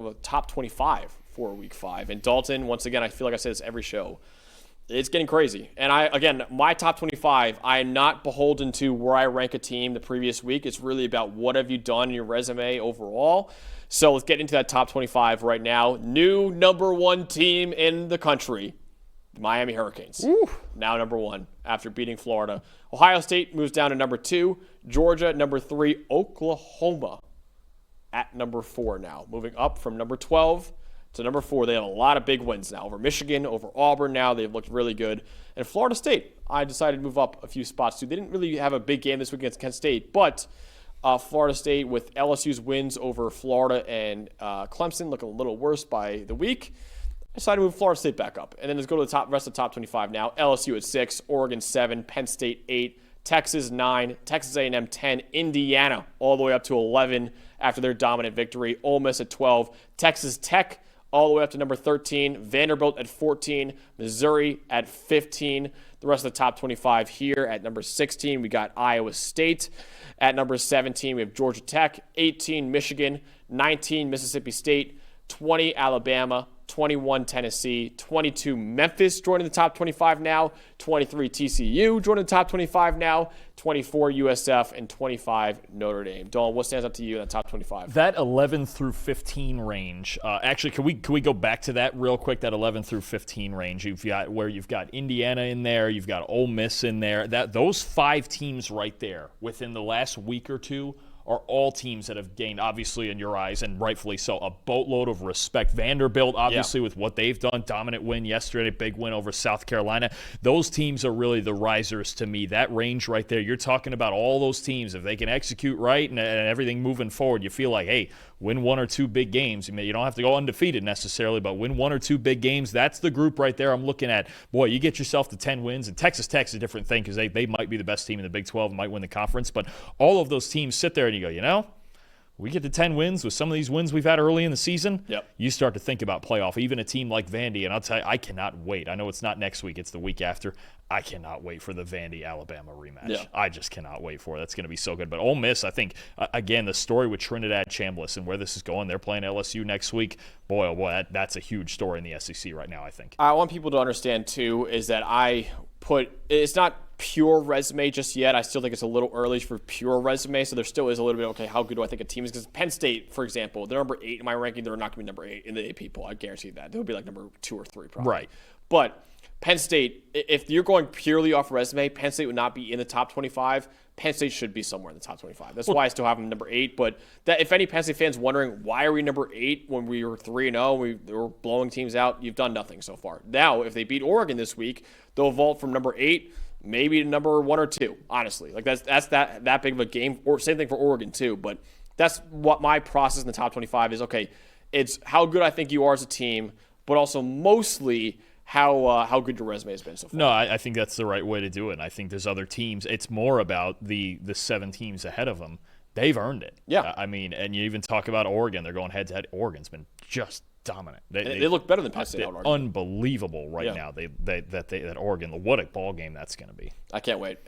a top 25 for week 5. And Dalton, once again, I feel like I say this every show, it's getting crazy. And my top 25, I am not beholden to where I rank a team the previous week. It's really about what have you done in your resume overall. So let's get into that top 25 right now. New number 1 team in the country, Miami Hurricanes. Ooh. Now number 1 after beating Florida. Ohio State moves down to number 2. Georgia, number 3. Oklahoma at number 4 now. Moving up from number 12 to number 4. They have a lot of big wins now. Over Michigan, over Auburn now. They've looked really good. And Florida State, I decided to move up a few spots too. They didn't really have a big game this week against Kent State, but Florida State with LSU's wins over Florida and Clemson looking a little worse by the week. I decided to move Florida State back up. And then let's go to the rest of the top 25 now. LSU at 6, Oregon 7, Penn State 8, Texas 9, Texas A&M 10, Indiana all the way up to 11 after their dominant victory. Ole Miss at 12, Texas Tech all the way up to number 13, Vanderbilt at 14, Missouri at 15. The rest of the top 25 here at number 16, we got Iowa State. At number 17, we have Georgia Tech, 18, Michigan, 19, Mississippi State, 20, Alabama, 21, Tennessee, 22, Memphis joining the top 25 now, 23, TCU joining the top 25 now, 24, USF, and 25, Notre Dame. Dalton, what stands out to you in the top 25? That 11 through 15 range. Actually, can we go back to that real quick? That 11 through 15 range. You've got Indiana in there, you've got Ole Miss in there. Those 5 teams right there within the last week or two are all teams that have gained, obviously in your eyes, and rightfully so, a boatload of respect. Vanderbilt, obviously, with what they've done, dominant win yesterday, big win over South Carolina. Those teams are really the risers to me. That range right there, you're talking about all those teams. If they can execute right and everything moving forward, you feel like, hey, win 1 or 2 big games. I mean, you don't have to go undefeated necessarily, but win 1 or 2 big games. That's the group right there I'm looking at. Boy, you get yourself to 10 wins, and Texas Tech's a different thing because they might be the best team in the Big 12 and might win the conference, but all of those teams sit there and you go, we get to 10 wins with some of these wins we've had early in the season. Yep. You start to think about playoff. Even a team like Vandy, and I'll tell you, I cannot wait. I know it's not next week; it's the week after. I cannot wait for the Vandy-Alabama rematch. Yeah. I just cannot wait for it. That's going to be so good. But Ole Miss, I think, again, the story with Trinidad Chambliss and where this is going. They're playing LSU next week. Boy, oh boy, that's a huge story in the SEC right now, I think. I want people to understand too is that it's not pure resume just yet. I still think it's a little early for pure resume, so there still is a little bit, okay, how good do I think a team is? Because Penn State, for example, they're number 8 in my ranking. They're not going to be number 8 in the AP poll. I guarantee that. They'll be like number 2 or 3 probably. Right. But Penn State, if you're going purely off resume, Penn State would not be in the top 25. Penn State should be somewhere in the top 25. That's why I still have them number 8. But that, if any Penn State fans wondering why are we number 8 when we were 3-0, we were blowing teams out, you've done nothing so far. Now, if they beat Oregon this week, they'll vault from number 8 maybe to number 1 or 2, honestly. Like that's that big of a game. Or same thing for Oregon too. But that's what my process in the top 25 is. Okay, it's how good I think you are as a team, but also mostly how good your resume has been so far. No, I think that's the right way to do it. And I think there's other teams. It's more about the 7 teams ahead of them. They've earned it. Yeah. I mean, and you even talk about Oregon. They're going head-to-head. Oregon's been just dominant. They look better than Penn State. Unbelievable right now. That Oregon, what a ball game that's going to be. I can't wait.